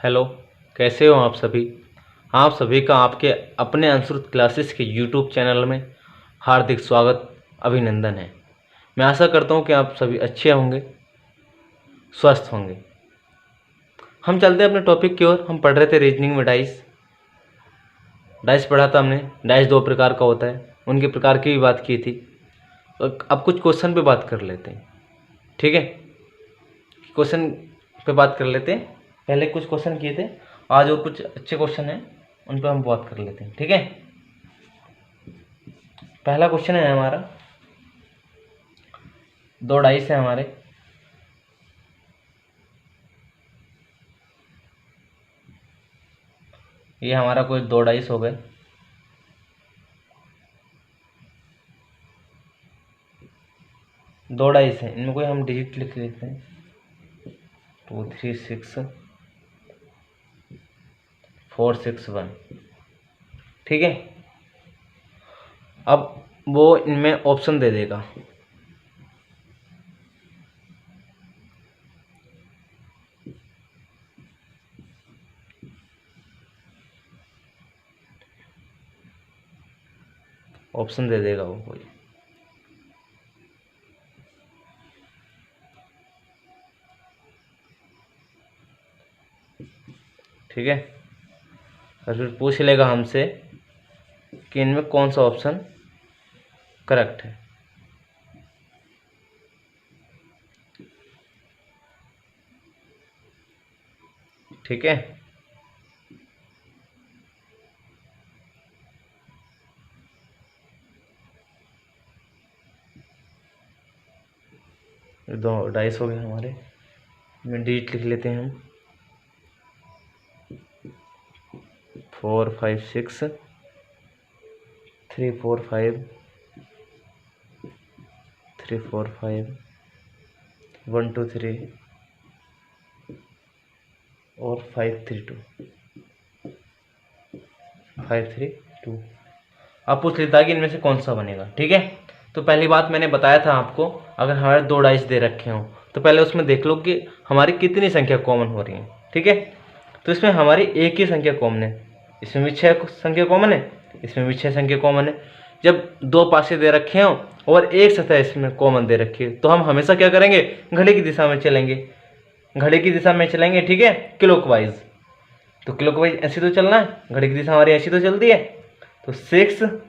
Hello, कैसे हो आप सभी। आप सभी का आपके अपने अंशुरुत क्लासेस के यूट्यूब चैनल में हार्दिक स्वागत, अभिनंदन है। मैं आशा करता हूँ कि आप सभी अच्छे होंगे, स्वस्थ होंगे। हम चलते हैं अपने टॉपिक की ओर। हम पढ़ रहे थे रीजनिंग में डाइस पढ़ा था हमने। डाइस दो प्रकार का होता है, उनके प्रकार की भी बात की थी। तो अब कुछ क्वेश्चन पे बात कर लेते हैं, ठीक है। क्वेश्चन पे बात कर लेते हैं। पहले कुछ क्वेश्चन किए थे, आज और कुछ अच्छे क्वेश्चन हैं, उन पर हम बात कर लेते हैं, ठीक है। पहला क्वेश्चन है हमारा, दो डाइस है हमारे। ये हमारा कोई दो डाइस हो गए। दो डाइस हैं, इनमें कोई हम डिजिट लिख लेते हैं 2 3 6 4 6 1, ठीक है। अब वो इनमें ऑप्शन दे देगा। ऑप्शन दे देगा वो कोई। ठीक है, और फिर पूछ लेगा हमसे कि इनमें कौन सा ऑप्शन करेक्ट है। ठीक है, दो डाइस हो गए हमारे। इनमें डिजिट लिख लेते हैं हम 4 5 6 3 4 5 3 4 5 1 2 3 और 5 3 2 5 3 2। अब पूछ लेता है कि इनमें से कौन सा बनेगा, ठीक है। तो पहली बात मैंने बताया था आपको, अगर हमारे दो डाइस दे रखे हों तो पहले उसमें देख लो कि हमारी कितनी संख्या कॉमन हो रही है, ठीक है। तो इसमें हमारी एक ही संख्या कॉमन है, इसमें भी 6 संख्या कॉमन है, इसमें भी 6 संख्या कॉमन है। जब दो पासे दे रखे हों और एक सतह इसमें कॉमन दे रखी है तो हम हमेशा क्या करेंगे, घड़ी की दिशा में चलेंगे। घड़ी की दिशा में चलेंगे, ठीक है, क्लॉकवाइज। तो क्लॉकवाइज ऐसी तो चलना है, घड़ी की दिशा हमारी ऐसी तो चलती है। तो 6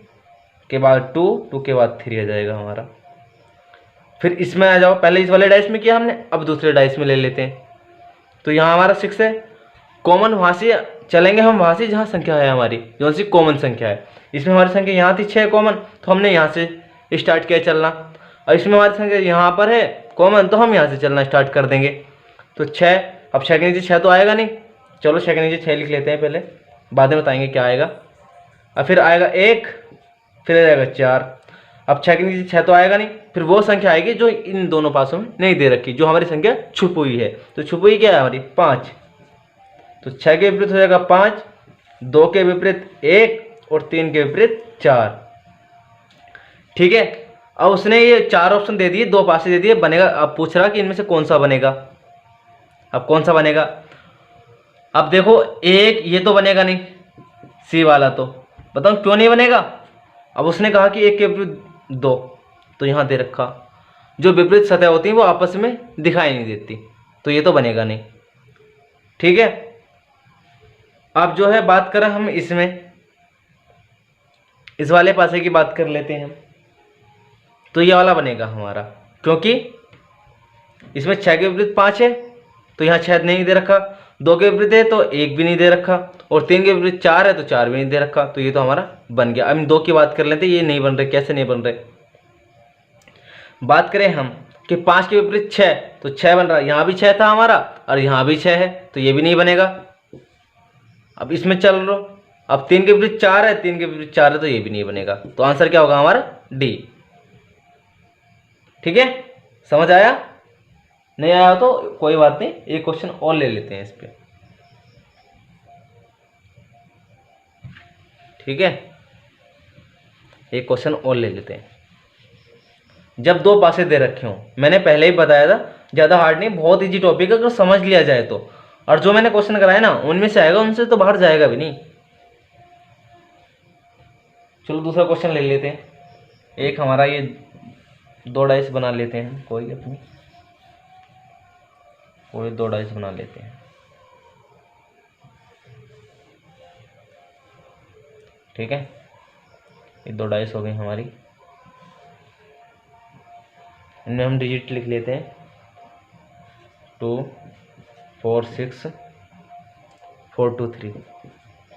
के बाद 2, 2 के बाद 3 आ जाएगा हमारा। फिर इसमें आ जाओ, पहले इस वाले डाइस में किया हमने, अब दूसरे डाइस में ले लेते हैं। तो यहाँ हमारा 6 है, कॉमन वहाँ से चलेंगे हम, वहाँ से जहाँ संख्या है हमारी, जो सी कॉमन संख्या है। इसमें हमारी संख्या यहाँ थी 6 कॉमन, तो हमने यहाँ से स्टार्ट किया चलना। और इसमें हमारी संख्या यहाँ पर है कॉमन, तो हम यहाँ से चलना स्टार्ट कर देंगे। तो 6, अब 6 के नीचे 6 तो आएगा नहीं, चलो 6 के नीचे 6 लिख लेते हैं पहले, बाद में बताएंगे क्या आएगा। और फिर आएगा 1, फिर आ जाएगा 4। अब 6 के नीचे 6 तो आएगा नहीं, फिर वो संख्या आएगी जो इन दोनों पासों में नहीं दे रखी, जो हमारी संख्या छुप हुई है। तो छुप हुई क्या है हमारी, 5। तो 6 के विपरीत हो जाएगा 5, 2 के विपरीत 1 और 3 के विपरीत 4, ठीक है। अब उसने ये 4 ऑप्शन दे दिए, 2 पासे दे दिए, बनेगा। अब पूछ रहा कि इनमें से कौन सा बनेगा। अब कौन सा बनेगा, अब देखो एक ये तो बनेगा नहीं, सी वाला तो, बताओ क्यों नहीं बनेगा। अब उसने कहा कि 1 के विपरीत 2, तो यहाँ दे रखा, जो विपरीत सतह होती हैं वो आपस में दिखाई नहीं देती, तो ये तो बनेगा नहीं, ठीक है। अब जो है बात करें हम इसमें, इस वाले पासे की बात कर लेते हैं हम। तो ये वाला बनेगा हमारा, क्योंकि इसमें 6 के विपरीत 5 है, तो यहाँ 6 नहीं दे रखा, 2 के विपरीत है तो 1 भी नहीं दे रखा, और 3 के विपरीत 4 है तो 4 भी नहीं दे रखा, तो ये तो हमारा बन गया। अब इन 2 की बात कर लेते हैं, ये नहीं बन रहे, कैसे नहीं बन रहे। बात करें हम कि 5 के विपरीत 6, तो 6 बन रहा है, यहाँ भी 6 था हमारा और यहाँ भी 6 है, तो ये भी नहीं बनेगा। अब इसमें चल लो, अब 3 के विपरीत 4 है, 3 के विपरीत 4 है, तो ये भी नहीं बनेगा। तो आंसर क्या होगा हमारा, डी, ठीक है। समझ आया, नहीं आया तो कोई बात नहीं, एक क्वेश्चन और ले लेते हैं इस पे, ठीक है। एक क्वेश्चन और ले लेते हैं। जब 2 पासे दे रखे हों, मैंने पहले ही बताया था, ज़्यादा हार्ड नहीं, बहुत इजी टॉपिक है, अगर समझ लिया जाए तो। और जो मैंने क्वेश्चन कराया ना उनमें से आएगा, उनसे तो बाहर जाएगा भी नहीं। चलो दूसरा क्वेश्चन ले लेते हैं। एक हमारा ये 2 डाइस बना लेते हैं, कोई 2 डाइस बना लेते हैं। ठीक है, ये 2 डाइस हो गई हमारी। इनमें हम डिजिट लिख लेते हैं 2 4 6 4 2 3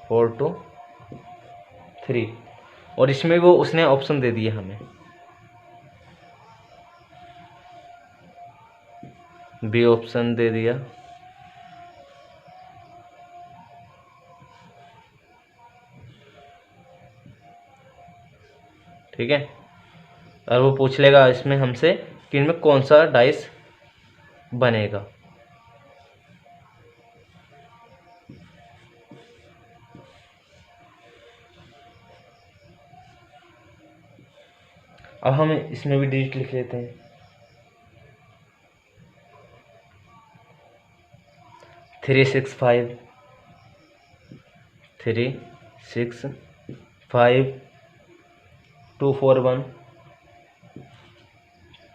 4 2 3। और इसमें वो उसने ऑप्शन दे दिए हमें, बी ऑप्शन दे दिया। ठीक है, और वो पूछ लेगा इसमें हमसे कि इनमें कौन सा डाइस बनेगा। अब हम इसमें भी डिजिट लिख लेते हैं 3 6 5 3 6 5 2 4 1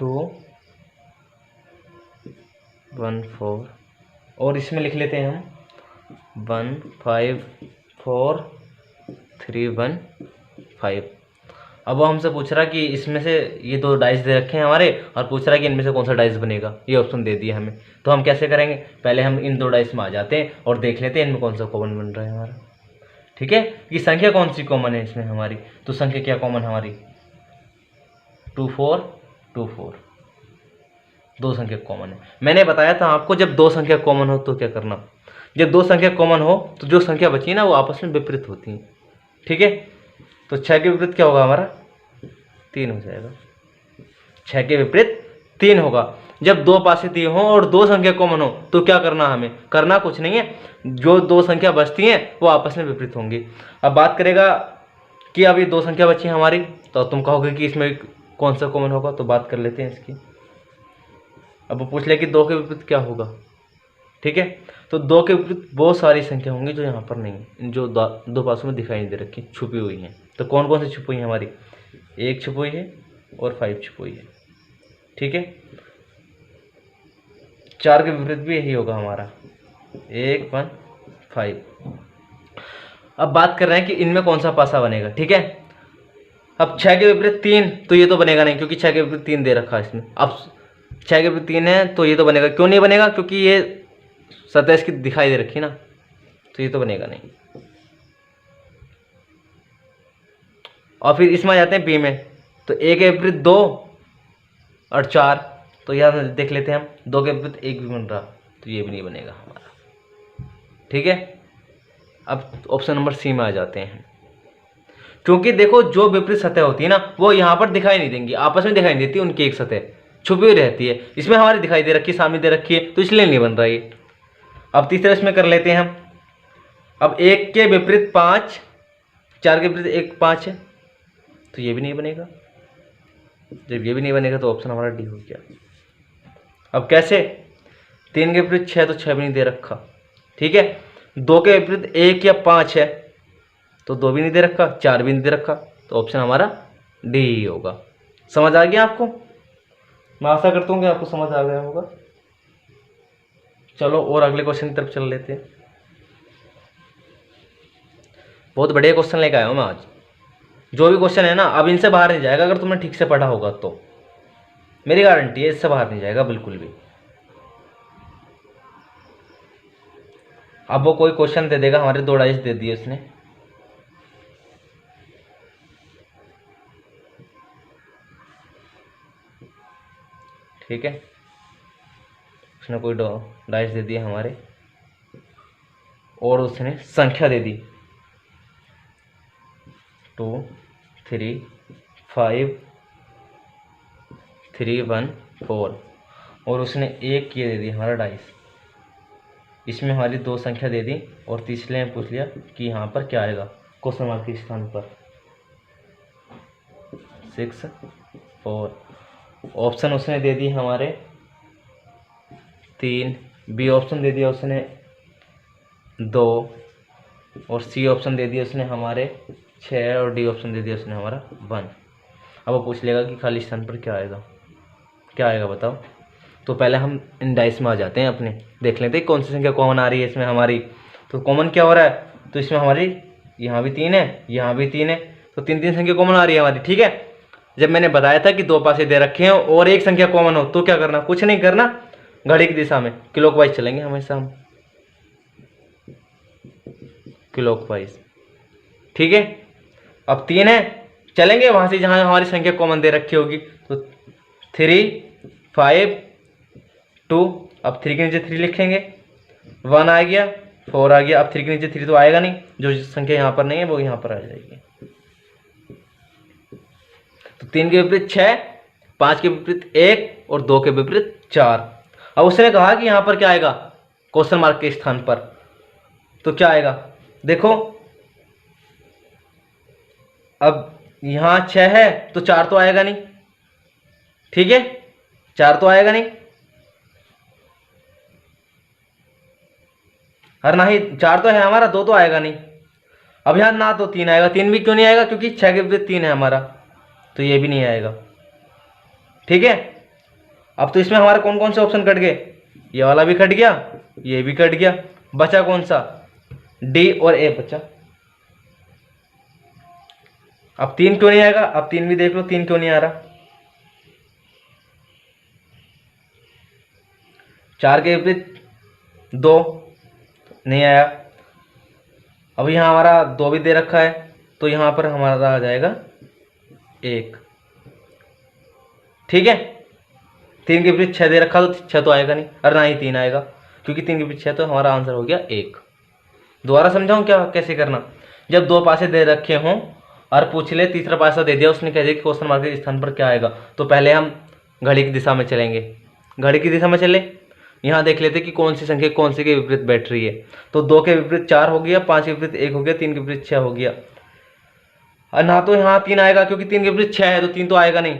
2 1 4। और इसमें लिख लेते हैं हम 1 5 4 3 1 5। अब वो हमसे पूछ रहा कि इसमें से ये 2 डाइस दे रखे हैं हमारे, और पूछ रहा है कि इनमें से कौन सा डाइस बनेगा। ये ऑप्शन दे दिया हमें, तो हम कैसे करेंगे, पहले हम इन 2 डाइस में आ जाते हैं और देख लेते हैं इनमें कौन सा कॉमन बन रहा है हमारा। ठीक है, कि संख्या कौन सी कॉमन है इसमें हमारी, तो संख्या क्या कॉमन हमारी 2 4 2 4, 2 संख्या कॉमन है। मैंने बताया था आपको जब 2 संख्या कॉमन हो तो क्या करना, जब 2 संख्या कॉमन हो तो जो संख्या बची है ना वो आपस में विपरीत होती हैं। ठीक है, तो 6 के विपरीत क्या होगा हमारा 3 हो जाएगा। 6 के विपरीत 3 होगा। जब 2 पासे दिए हों और 2 संख्या कॉमन हो तो क्या करना, हमें करना कुछ नहीं है, जो 2 संख्या बचती हैं वो आपस में विपरीत होंगी। अब बात करेगा कि अब ये 2 संख्या बची है हमारी, तो तुम कहोगे कि इसमें कौन सा कॉमन होगा, तो बात कर लेते हैं इसकी। अब वो पूछ ले कि 2 के विपरीत क्या होगा। ठीक है, तो 2 के विपरीत बहुत सारी संख्या होंगी जो यहाँ पर नहीं है, जो 2 पासों में दिखाई नहीं दे रखी, छुपी हुई हैं। तो कौन कौन सी छुपी हुई है हमारी, 1 छुपी हुई है और 5 छुपी हुई है। ठीक है, 4 के विपरीत भी यही होगा हमारा 1 1 5। अब बात कर रहे हैं कि इनमें कौन सा पासा बनेगा। ठीक है, अब 6 के विपरीत 3, तो ये तो बनेगा नहीं क्योंकि 6 के विपरीत 3 दे रखा है इसमें। अब 6 के विपरीत 3 है तो ये तो बनेगा, क्यों नहीं बनेगा, क्योंकि ये 27 की दिखाई दे रखी ना, तो ये तो बनेगा नहीं। और फिर इसमें आ जाते हैं बी में, तो 1 के विपरीत 2 और 4, तो यहाँ देख लेते हैं हम 2 के विपरीत 1 भी बन रहा, तो ये भी नहीं बनेगा हमारा। ठीक है, अब ऑप्शन नंबर सी में आ जाते हैं, क्योंकि देखो जो विपरीत सतह होती है ना वो यहाँ पर दिखाई नहीं देंगी, आपस में दिखाई नहीं देती, उनकी एक सतह छुपी हुई रहती है। इसमें हमारी दिखाई दे रखी है, सामने दे रखी है, तो इसलिए नहीं बन रहा ये। अब तीसरा इसमें कर लेते हैं हम। अब 1 के विपरीत 5, 4 के विपरीत 1 5 है, तो ये भी नहीं बनेगा। जब ये भी नहीं बनेगा तो ऑप्शन हमारा डी हो गया। अब कैसे, 3 के विपरीत 6, तो 6 भी नहीं दे रखा। ठीक है, 2 के विपरीत 1 या 5 है, तो 2 भी नहीं दे रखा, 4 भी नहीं दे रखा, तो ऑप्शन हमारा डी ही होगा। समझ आ गया आपको, मैं आशा करता हूँ कि आपको समझ आ गया होगा। चलो और अगले क्वेश्चन की तरफ चल लेते हैं। बहुत बढ़िया क्वेश्चन लेकर आया हूँ मैं आज। जो भी क्वेश्चन है ना अब इनसे बाहर नहीं जाएगा, अगर तुमने ठीक से पढ़ा होगा तो मेरी गारंटी है इससे बाहर नहीं जाएगा बिल्कुल भी। अब वो कोई क्वेश्चन दे देगा, हमारे 2 डाइस दे दिए उसने, ठीक है, उसने कोई डाइस दे दिया हमारे और उसने संख्या दे दी 2 3 5 3 1 4, और उसने एक ये दे दी हमारा डाइस, इसमें हमारी 2 संख्या दे दी और तीसरे में पूछ लिया कि यहाँ पर क्या आएगा क्वेश्चन मार्क के स्थान पर 6 4। ऑप्शन उसने दे दी हमारे 3, बी ऑप्शन दे दिया उसने 2 और सी ऑप्शन दे दिया उसने हमारे 6 और डी ऑप्शन दे दिया उसने हमारा 1। अब वो पूछ लेगा कि खाली स्थान पर क्या आएगा, क्या आएगा बताओ। तो पहले हम इन डाइस में आ जाते हैं अपने, देख लेते हैं कौन सी संख्या कॉमन आ रही है इसमें हमारी। तो कॉमन क्या हो रहा है, तो इसमें हमारी यहाँ भी 3 है, यहाँ भी 3 है, तो 3 संख्या कॉमन आ रही है हमारी। ठीक है, जब मैंने बताया था कि 2 पासे दे रखे हैं और एक संख्या कॉमन हो तो क्या करना, कुछ नहीं करना, घड़ी की दिशा में क्लॉकवाइज चलेंगे हमेशा हम, क्लॉकवाइज। ठीक है, अब 3 है, चलेंगे वहां से जहां हमारी संख्या कॉमन दे रखी होगी। तो 3 5 2, अब 3 के नीचे 3 लिखेंगे, 1 आ गया, 4 आ गया। अब 3 के नीचे 3 तो आएगा नहीं, जो संख्या यहाँ पर नहीं है वो यहाँ पर आ जाएगी। तो 3 के विपरीत 6, 5 के विपरीत 1 और 2 के विपरीत 4। अब उसने कहा कि यहाँ पर क्या आएगा क्वेश्चन मार्क के स्थान पर, तो क्या आएगा देखो, अब यहाँ 6 है तो 4 तो आएगा नहीं। ठीक है, 4 तो आएगा नहीं, और ना ही 4 तो है हमारा, 2 तो आएगा नहीं। अब यहाँ ना तो 3 आएगा, 3 भी क्यों नहीं आएगा, क्योंकि 6 के विपरीत 3 है हमारा, तो ये भी नहीं आएगा। ठीक है, अब तो इसमें हमारे कौन कौन से ऑप्शन कट गए, ये वाला भी कट गया, ये भी कट गया, बचा कौन सा, डी और ए बचा। अब 3 क्यों नहीं आएगा, अब 3 भी देख लो 3 क्यों नहीं आ रहा। 4 के विपरीत 2 नहीं आया। अब यहाँ हमारा 2 भी दे रखा है, तो यहाँ पर हमारा आ जाएगा 1। ठीक है, 3 के विपरीत 6 दे रखा, तो 6 तो आएगा नहीं, और ना ही 3 आएगा, क्योंकि 3 के विपरीत 6, तो हमारा आंसर हो गया 1। दोबारा समझाऊं क्या कैसे करना, जब 2 पासे दे रखे हों और पूछ ले तीसरा पासा दे दिया, उसने कह दिया कि क्वेश्चन मार्क के स्थान पर क्या आएगा, तो पहले हम घड़ी की दिशा में चलेंगे। घड़ी की दिशा में चले, यहाँ देख लेते कि कौन सी संख्या कौन सी के विपरीत बैठ रही है। तो 2 के विपरीत 4 हो गया, 5 के विपरीत 1 हो गया, 3 के विपरीत 6 हो गया, और ना तो यहाँ 3 आएगा क्योंकि 3 के विपरीत 6 है, तो 3 तो आएगा नहीं।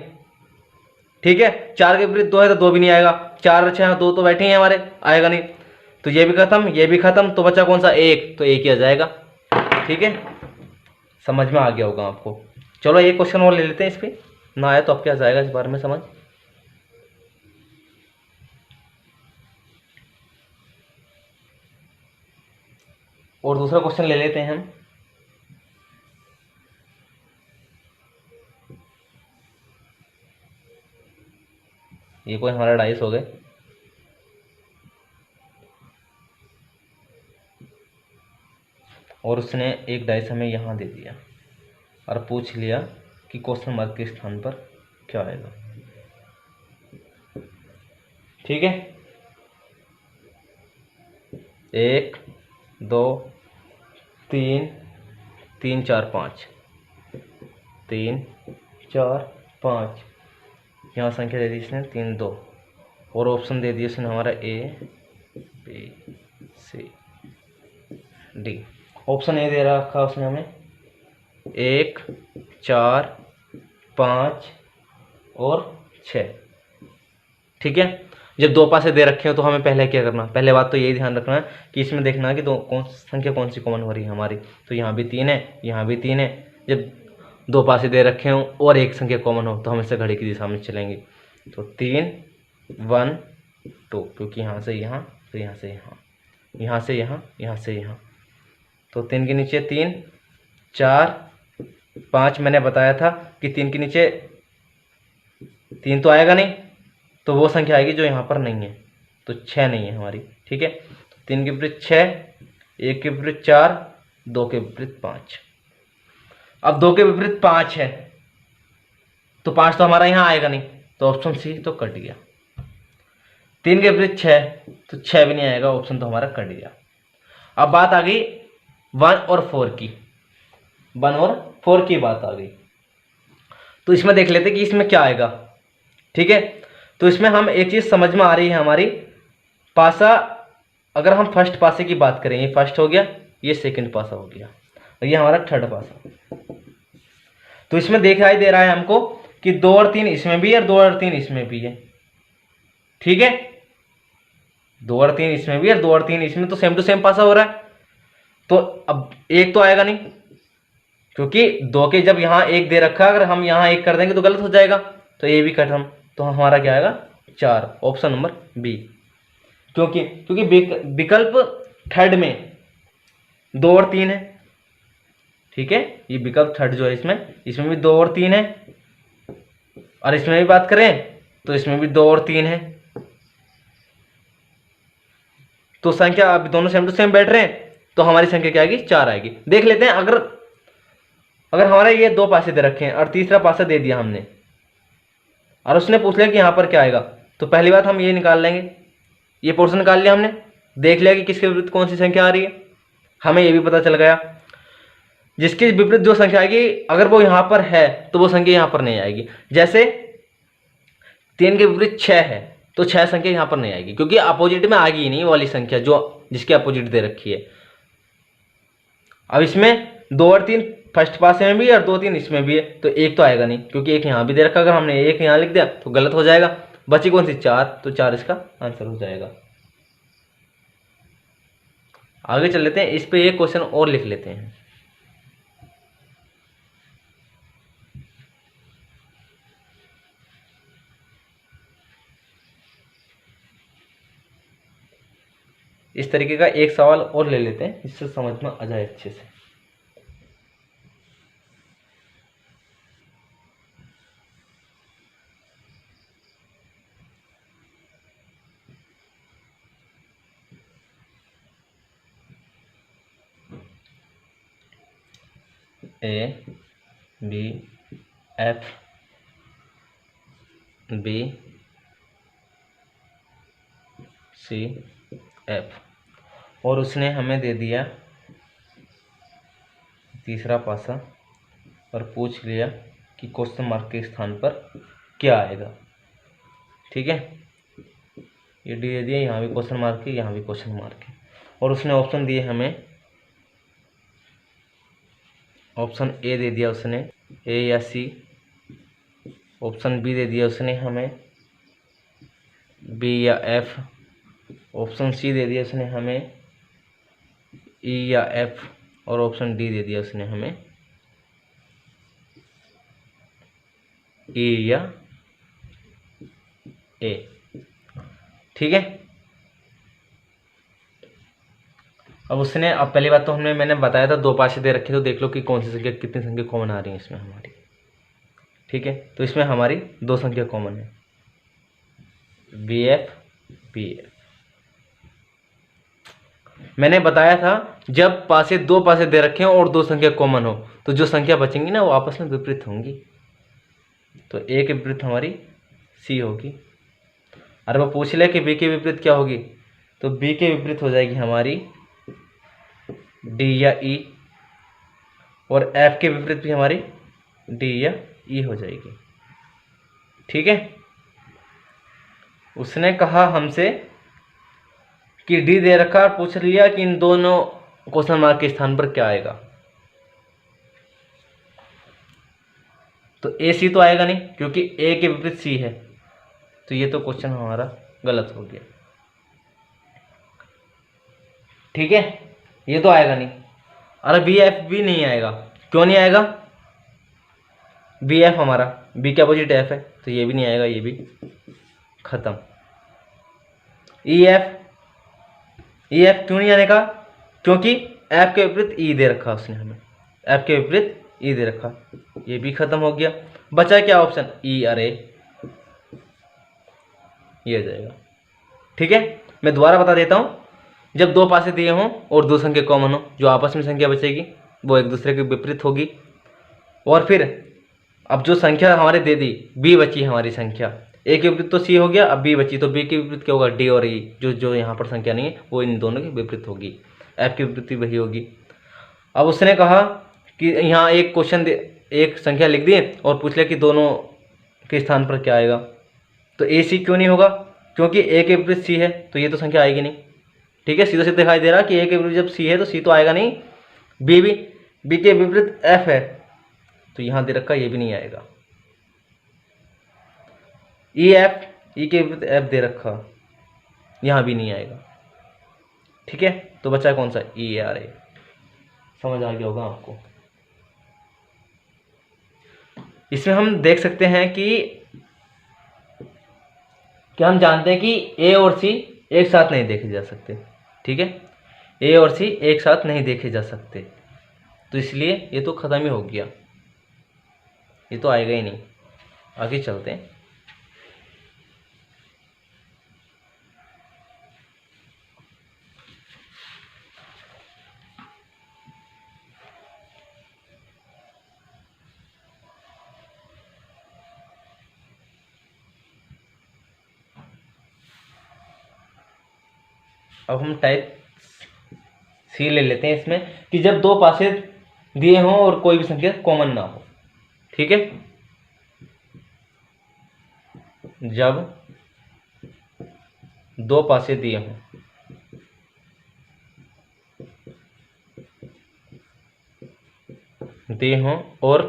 ठीक है, 4 के विपरीत 2 है तो 2 भी नहीं आएगा, 4 और 6 2 तो बैठे हैं हमारे, आएगा नहीं। तो ये भी खत्म, ये भी खत्म, तो बचा कौन सा, 1, तो 1 ही आ जाएगा। ठीक है, समझ में आ गया होगा आपको। चलो एक क्वेश्चन और ले लेते हैं इस पे, ना आया तो अब क्या जाएगा इस बारे में समझ। और दूसरा क्वेश्चन ले लेते हैं हम। ये कोई हमारा डाइस हो गए, और उसने एक डाइस हमें यहाँ दे दिया और पूछ लिया कि क्वेश्चन मार्क के स्थान पर क्या आएगा। ठीक है, 1 2 3 3 4 5, 3 4 5, यहाँ संख्या दे दी इसने 3 2, और ऑप्शन दे दिया इसने हमारा A B C D. Option A दे रखा उसने हमें 1 4 5 और 6। ठीक है, जब 2 पासे दे रखे हो तो हमें पहले क्या करना, पहले बात तो यही ध्यान रखना है कि इसमें देखना है कि संख्या कौन सी कॉमन हो रही है हमारी। तो यहाँ भी 3 है, यहाँ भी 3 है, जब 2 पासे दे रखे हो और एक संख्या कॉमन हो तो हम इससे घड़ी की दिशा में चलेंगे। तो 3 1 2, क्योंकि यहाँ से यहाँ, तो यहाँ से यहाँ, यहाँ से यहाँ, यहाँ से यहाँ, तो 3 के नीचे 3 4 5। मैंने बताया था कि 3 के नीचे 3 तो आएगा नहीं, तो वो संख्या आएगी जो यहाँ पर नहीं है, तो 6 नहीं है हमारी। ठीक है, 3 के विपरीत 6, 1 के विपरीत 4, 2 के विपरीत 5। अब 2 के विपरीत 5 है, तो 5 तो हमारा यहाँ आएगा नहीं, तो ऑप्शन सी तो कट गया। 3 के विपरीत 6, तो 6 भी नहीं आएगा, ऑप्शन तो हमारा कट गया। अब बात आ गई 1 और 4 की, 1 और 4 की बात आ गई। तो इसमें देख लेते कि इसमें क्या आएगा। ठीक है, तो इसमें हम एक चीज़ समझ में आ रही है हमारी, पासा अगर हम फर्स्ट पासे की बात करें, ये फर्स्ट हो गया, ये सेकंड पासा हो गया, और ये हमारा थर्ड पासा। तो इसमें दिखाई दे रहा है हमको कि 2 और 3 इसमें भी है और 2 और 3 इसमें भी है। ठीक है, 2 और 3 इसमें भी है और 2 और 3 इसमें, तो सेम टू सेम पासा हो रहा है। तो अब एक तो आएगा नहीं, क्योंकि 2 के जब यहाँ 1 दे रखा, अगर हम यहाँ 1 कर देंगे तो गलत हो जाएगा, तो ये भी खत्म। तो हमारा क्या आएगा 4, ऑप्शन नंबर बी। क्योंकि विकल्प थर्ड में 2 और 3 है, ठीक है। ये विकल्प थर्ड जो है इसमें भी 2 और 3 है, और इसमें भी बात करें तो इसमें भी 2 और 3 है। तो संख्या अब दोनों सेम टू सेम बैठ रहे हैं, तो हमारी संख्या क्या आएगी 4 आएगी। देख लेते हैं, अगर हमारे ये 2 पासे दे रखे हैं और तीसरा पासा दे दिया हमने, और उसने पूछ लिया कि यहाँ पर क्या आएगा, तो पहली बात हम ये निकाल लेंगे, ये पोर्शन निकाल लिया हमने, देख लिया कि किसके विपरीत कौन सी संख्या आ रही है, हमें ये भी पता चल गया जिसके विपरीत जो संख्या आएगी अगर वो यहाँ पर है तो वो संख्या यहाँ पर नहीं आएगी। जैसे 3 के विपरीत 6 है तो 6 संख्या यहाँ पर नहीं आएगी, क्योंकि अपोजिट में आ गई नहीं वाली संख्या जो जिसके अपोजिट दे रखी है। अब इसमें 2 और 3 फर्स्ट पासे में भी और 2 3 इसमें भी है, तो एक तो आएगा नहीं, क्योंकि एक यहाँ भी दे रखा, अगर हमने एक यहाँ लिख दिया तो गलत हो जाएगा। बची कौन सी 4, तो 4 इसका आंसर हो जाएगा। आगे चल लेते हैं, इस पे एक क्वेश्चन और लिख लेते हैं। इस तरीके का एक सवाल और ले लेते हैं जिससे समझ में आ जाए अच्छे से। A B F B C F, और उसने हमें दे दिया तीसरा पासा और पूछ लिया कि क्वेश्चन मार्क के स्थान पर क्या आएगा, ठीक है। ये डी दे दिया, यहाँ भी क्वेश्चन मार्क है, यहाँ भी क्वेश्चन मार्क है, और उसने ऑप्शन दिए हमें, ऑप्शन ए दे दिया उसने, ए या सी, ऑप्शन बी दे दिया उसने हमें, बी या एफ, ऑप्शन सी दे दिया उसने हमें, ई या एफ, और ऑप्शन डी दे दिया उसने हमें, ई या ए, ठीक है। अब पहली बात तो मैंने बताया था 2 पासे दे रखे, तो देख लो कि कौन सी संख्या कितनी संख्या कॉमन आ रही है इसमें हमारी, ठीक है। तो इसमें हमारी 2 संख्या कॉमन है, बी एफ बी एफ। मैंने बताया था जब 2 पासे दे रखे हो और 2 संख्या कॉमन हो तो जो संख्या बचेंगी ना वो आपस में विपरीत होंगी, तो ए के विपरीत हमारी सी होगी। अरे वो पूछ ले कि बी के विपरीत क्या होगी, तो बी के विपरीत हो जाएगी हमारी डी या ई, और एफ के विपरीत भी हमारी डी या ई हो जाएगी, ठीक है। उसने कहा हमसे कि डी दे रखा और पूछ लिया कि इन दोनों क्वेश्चन मार्क के स्थान पर क्या आएगा, तो ए सी तो आएगा नहीं, क्योंकि ए के विपरीत सी है, तो ये तो क्वेश्चन हमारा गलत हो गया, ठीक है। ये तो आएगा नहीं। अरे बी एफ भी नहीं आएगा, क्यों नहीं आएगा, बी एफ हमारा बी के अपोजिट एफ है, तो ये भी नहीं आएगा, ये भी खत्म। ई एफ क्यों नहीं आने का, क्योंकि एफ के विपरीत ई दे रखा उसने हमें, एफ के विपरीत ई दे रखा, ये भी खत्म हो गया। बचा क्या ऑप्शन, ई और ए, ये हो जाएगा, ठीक है। मैं दोबारा बता देता हूं, जब 2 पासे दिए हों और 2 संख्या कॉमन हो, जो आपस में संख्या बचेगी वो एक दूसरे के विपरीत होगी, और फिर अब जो संख्या हमारे दे दी बी बची हमारी संख्या, ए के विपरीत तो सी हो गया, अब बी बची तो बी के विपरीत क्या होगा, डी और ई, जो यहाँ पर संख्या नहीं है वो इन दोनों के विपरीत होगी, एफ की विपरीत वही होगी। अब उसने कहा कि यहाँ एक क्वेश्चन एक संख्या लिख दी और पूछ लिया कि दोनों के स्थान पर क्या आएगा, तो ए सी क्यों नहीं होगा, क्योंकि ए के विपरीत सी है, तो ये तो संख्या आएगी नहीं, ठीक है। सीधा सीधा दिखाई दे रहा कि ए के विपरीत जब सी है तो सी तो आएगा नहीं, बी के विपरीत एफ है, तो यहाँ दे रखा ये भी नहीं आएगा। ई के विपरीत एफ दे रखा, यहाँ भी नहीं आएगा, ठीक है। तो बचा कौन सा, ई आर ए, समझ आ गया होगा आपको। इसमें हम देख सकते हैं कि हम जानते हैं कि ए और सी एक साथ नहीं देखे जा सकते, ठीक है। ए और सी एक साथ नहीं देखे जा सकते, तो इसलिए ये तो ख़त्म ही हो गया, ये तो आएगा ही नहीं। आगे चलते हैं। अब हम टाइप सी ले लेते हैं इसमें कि जब दो पासे दिए हों और कोई भी संख्या कॉमन ना हो, ठीक है। जब दो पासे दिए हों और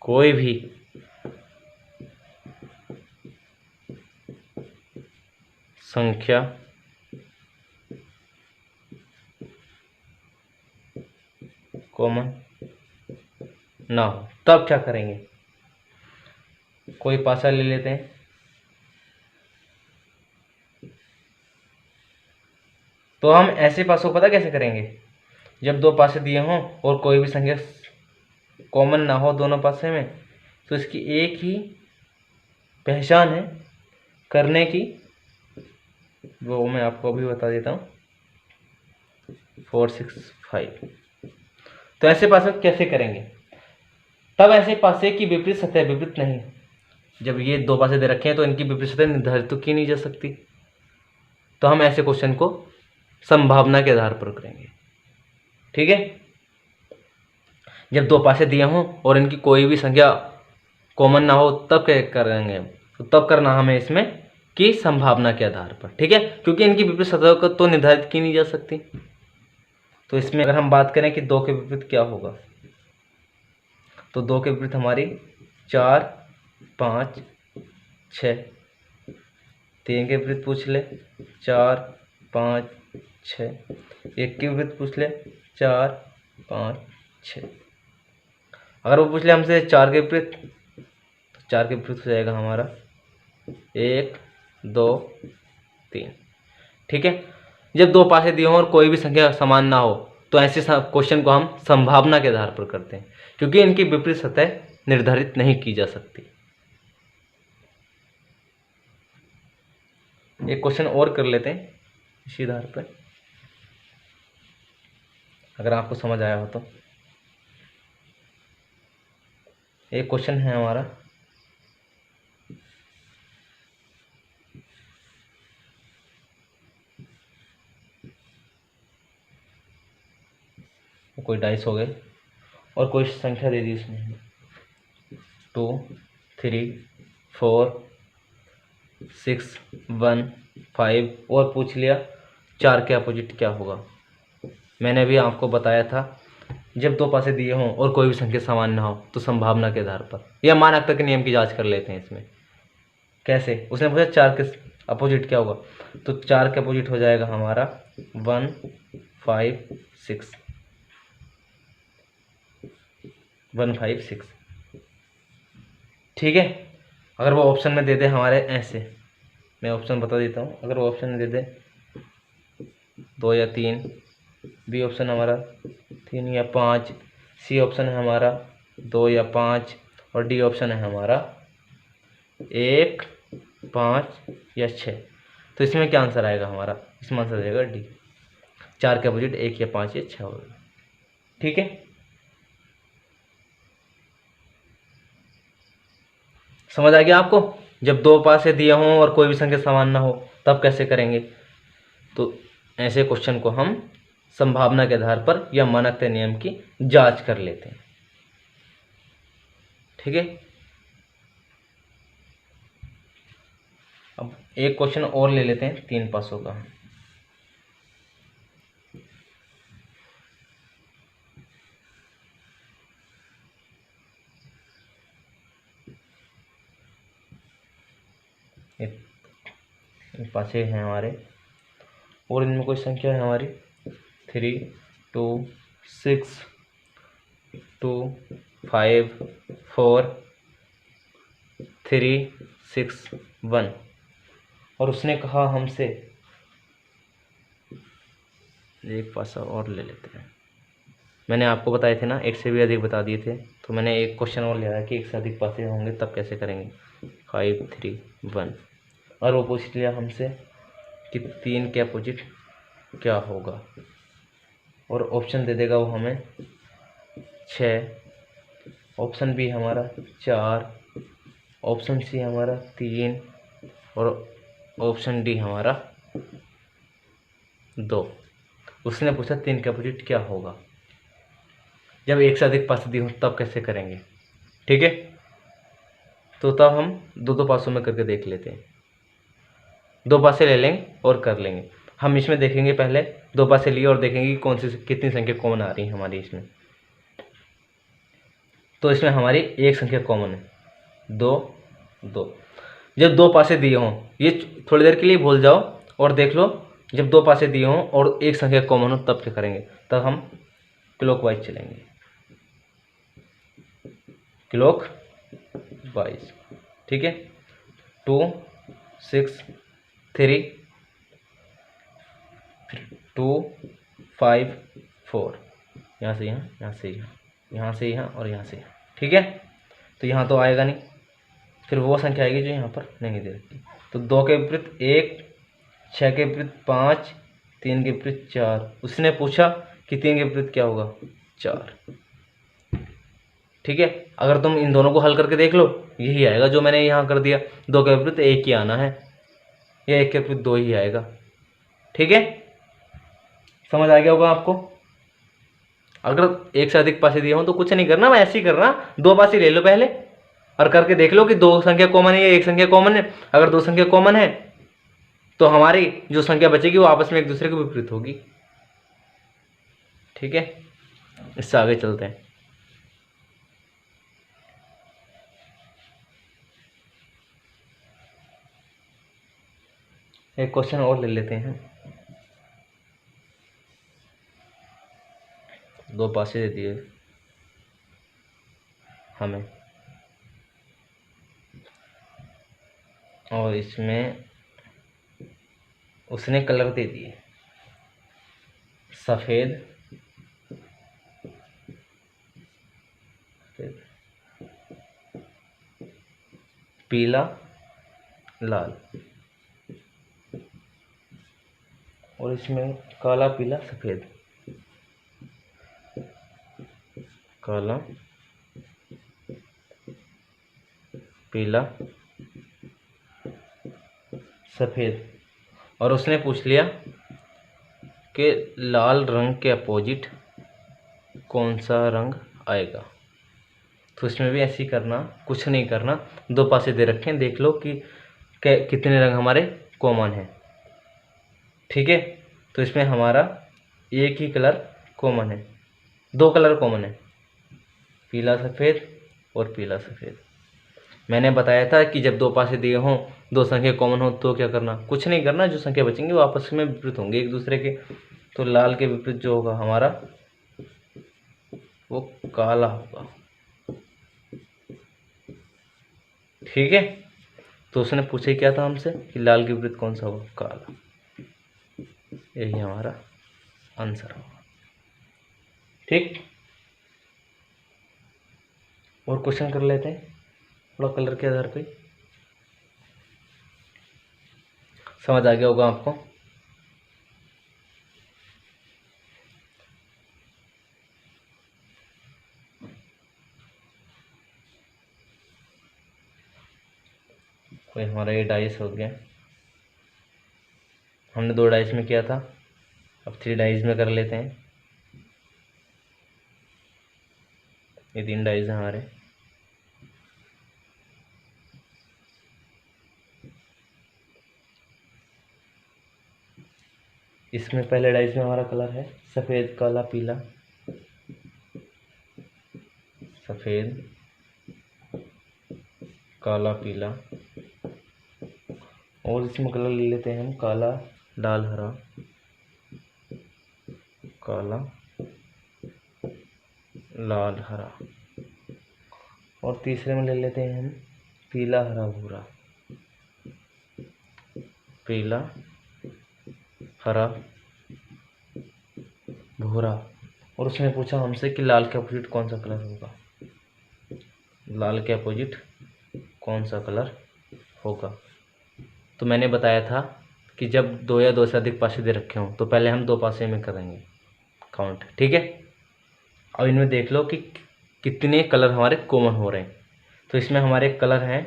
कोई भी संख्या कॉमन ना हो, तब क्या करेंगे। कोई पासा ले लेते हैं, तो हम ऐसे पासों को पता कैसे करेंगे, जब दो पासे दिए हों और कोई भी संख्या कॉमन ना हो दोनों पासे में, तो इसकी एक ही पहचान है करने की, वो मैं आपको अभी बता देता हूँ, 4 6 5। तो ऐसे पासे कैसे करेंगे, तब ऐसे पासे की विपरीत सतह विपरीत नहीं, जब ये दो पासे दे रखे हैं तो इनकी विपरीत सतह निर्धारित तो की नहीं जा सकती, तो हम ऐसे क्वेश्चन को संभावना के आधार पर करेंगे, ठीक है। जब दो पासे दिए हों और इनकी कोई भी संख्या कॉमन ना हो, तब क्या करेंगे, तो तब करना हमें इसमें कि संभावना के आधार पर, ठीक है, क्योंकि इनकी विपरीत सतह को तो निर्धारित की नहीं जा सकती। तो इसमें अगर हम बात करें कि दो के विपरीत क्या होगा, तो दो के विपरीत हमारी 4 5 6, 3 के विपरीत पूछ ले 4 5 6, 1 के विपरीत पूछ ले 4 5 6। अगर वो पूछ ले हमसे 4 के विपरीत, तो 4 के विपरीत हो जाएगा हमारा 1 2 3, ठीक है। जब दो पासे दिए हों और कोई भी संख्या समान ना हो, तो ऐसे क्वेश्चन को हम संभावना के आधार पर करते हैं, क्योंकि इनकी विपरीत सतह निर्धारित नहीं की जा सकती। एक क्वेश्चन और कर लेते हैं इसी आधार पर, अगर आपको समझ आया हो तो। एक क्वेश्चन है हमारा, कोई डाइस हो गए और कोई संख्या दे दी उसने 2 3 4 6 1 5 और पूछ लिया 4 के अपोजिट क्या होगा। मैंने भी आपको बताया था, जब दो पासे दिए हों और कोई भी संख्या समान ना हो, तो संभावना के आधार पर या मानकता के नियम की जांच कर लेते हैं। इसमें कैसे, उसने पूछा 4 के अपोजिट क्या होगा, तो 4 के अपोजिट हो जाएगा हमारा 1 5 6, 1 5 6, ठीक है। अगर वो ऑप्शन में दे दे हमारे ऐसे, मैं ऑप्शन बता देता हूँ, अगर वो ऑप्शन में दे दे 2 या 3, बी ऑप्शन हमारा 3 या 5, सी ऑप्शन है हमारा 2 या 5, और डी ऑप्शन है हमारा 1 5 या 6। तो इसमें क्या आंसर आएगा हमारा, इसमें आंसर आ जाएगा डी, 4 के अपोजिट 1 या 5 या 6 होगा, ठीक है। समझ आ गया आपको, जब दो पासे दिए हों और कोई भी संख्या समान ना हो, तब कैसे करेंगे। तो ऐसे क्वेश्चन को हम संभावना के आधार पर या मानकता नियम की जांच कर लेते हैं, ठीक है। अब एक क्वेश्चन और ले लेते हैं 3 पासों का। पासे हैं हमारे, और इनमें कोई संख्या है हमारी 3 2 6 2 5 4 3 6 1। और उसने कहा हमसे, एक पासा और ले लेते हैं। मैंने आपको बताए थे ना, एक से भी अधिक बता दिए थे, तो मैंने एक क्वेश्चन और लिया है कि एक से अधिक पासे होंगे तब कैसे करेंगे। 5 3 1। और वो पूछ लिया हमसे कि 3 के अपोजिट क्या होगा, और ऑप्शन दे देगा वो हमें 6, ऑप्शन बी हमारा 4, ऑप्शन सी हमारा 3, और ऑप्शन डी हमारा 2। उसने पूछा 3 के अपोजिट क्या होगा जब एक से अधिक पासे दी हो, तब कैसे करेंगे। ठीक है, तो तब हम दो दो पासों में करके देख लेते हैं। 2 पासे ले लेंगे और कर लेंगे। हम इसमें देखेंगे, पहले 2 पासे लिए और देखेंगे कि कौन सी कितनी संख्या कॉमन आ रही है हमारी इसमें। तो इसमें हमारी एक संख्या कॉमन है, 2 2। जब 2 पासे दिए हों, ये थोड़ी देर के लिए भूल जाओ और देख लो, जब 2 पासे दिए हों और एक संख्या कॉमन हो तब क्या करेंगे। तब हम क्लॉकवाइज चलेंगे, क्लॉकवाइज। ठीक है, 2 6 3 2 5 4, यहाँ से यहाँ, यहाँ से यहाँ, यहाँ से यहाँ और यहाँ से यहाँ। ठीक है, तो यहाँ तो आएगा नहीं, फिर वो संख्या आएगी जो यहाँ पर नहीं दे रखी। तो 2 के विपरीत 1, 6 के विपरीत 5, 3 के विपरीत 4। उसने पूछा कि 3 के विपरीत क्या होगा, 4। ठीक है, अगर तुम इन दोनों को हल करके देख लो, यही आएगा जो मैंने यहाँ कर दिया। 2 के विपरीत 1 ही आना है, या 1 के विपरीत 2 ही आएगा। ठीक है, समझ आ गया होगा आपको। अगर एक से अधिक पासे दिए हों तो कुछ नहीं करना, मैं ऐसे ही कर रहा, 2 पासे ले लो पहले और करके देख लो कि 2 संख्या कॉमन है या एक संख्या कॉमन है। अगर 2 संख्या कॉमन है तो हमारी जो संख्या बचेगी वो आपस में एक दूसरे के विपरीत होगी। ठीक है, इससे आगे चलते हैं। एक क्वेश्चन और ले लेते हैं। 2 पासे दे दिए हमें, और इसमें उसने कलर दे दिए, सफ़ेद, पीला, लाल, और इसमें काला पीला सफ़ेद, काला पीला सफ़ेद। और उसने पूछ लिया कि लाल रंग के अपोजिट कौन सा रंग आएगा। तो इसमें भी ऐसे ही करना, कुछ नहीं करना, 2 पासे दे रखे हैं, देख लो कि कितने रंग हमारे कॉमन हैं। ठीक है, तो इसमें हमारा एक ही कलर कॉमन है, 2 कलर कॉमन है, पीला सफ़ेद और पीला सफ़ेद। मैंने बताया था कि जब 2 पासे दिए हों, 2 संख्या कॉमन हो तो क्या करना, कुछ नहीं करना, जो संख्या बचेंगी वो आपस में विपरीत होंगे एक दूसरे के। तो लाल के विपरीत जो होगा हमारा वो काला होगा। ठीक है, तो उसने पूछा क्या था हमसे कि लाल के विपरीत कौन सा होगा, काला। यही हमारा आंसर होगा। ठीक, और क्वेश्चन कर लेते हैं थोड़ा कलर के आधार पे। समझ आ गया होगा आपको। कोई हमारा ये डाइस हो गया, हमने 2 डाइस में किया था, अब 3 डाइस में कर लेते हैं। ये 3 डाइस हैं हमारे। इसमें पहले डाइस में हमारा कलर है सफ़ेद, काला, पीला, सफ़ेद, काला, पीला, और इसमें कलर ले लेते हैं हम काला, लाल, हरा, काला, लाल, हरा। और तीसरे में ले लेते हैं हम पीला, हरा, भूरा, पीला, हरा, भूरा। और उसने पूछा हमसे कि लाल के अपोजिट कौन सा कलर होगा, लाल के अपोजिट कौन सा कलर होगा। तो मैंने बताया था कि जब दो या दो से अधिक पासे दे रखे हों तो पहले हम दो पासे में करेंगे काउंट, ठीक है। अब इनमें देख लो कि कितने कलर हमारे कॉमन हो रहे हैं। तो इसमें हमारे कलर हैं,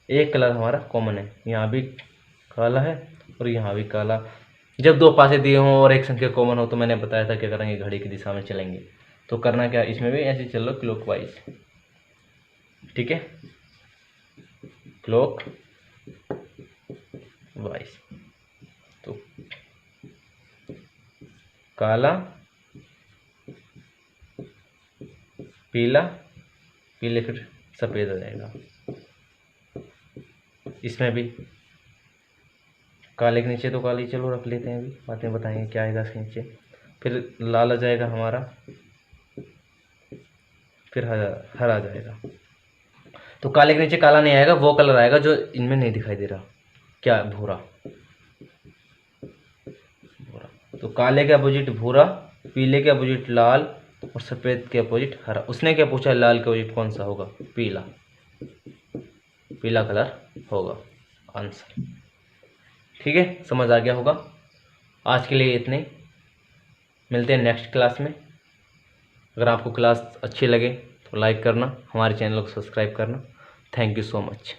एक कलर हमारा कॉमन है, यहाँ भी काला है और यहाँ भी काला। जब दो पासे दिए हों और एक संख्या कॉमन हो तो मैंने बताया था क्या करेंगे, घड़ी की दिशा में चलेंगे। तो करना क्या, इसमें भी ऐसे चलो क्लॉकवाइज, ठीक है, क्लॉक वाइज। तो काला, पीला, पीले फिर सफ़ेद हो जाएगा। इसमें भी काले के नीचे तो काली, चलो रख लेते हैं, अभी बातें बताएंगे क्या आएगा इसके नीचे। फिर लाल आ जाएगा हमारा, फिर हरा आ जाएगा। तो काले के नीचे काला नहीं आएगा, वो कलर आएगा जो इनमें नहीं दिखाई दे रहा, क्या, भूरा। भूरा, तो काले के अपोजिट भूरा, पीले के अपोजिट लाल और सफ़ेद के अपोजिट हरा। उसने क्या पूछा, लाल के अपोजिट कौन सा होगा, पीला, पीला कलर होगा आंसर, ठीक है। समझ आ गया होगा। आज के लिए इतने, मिलते हैं नेक्स्ट क्लास में। अगर आपको क्लास अच्छी लगे तो लाइक करना, हमारे चैनल को सब्सक्राइब करना। Thank you so much.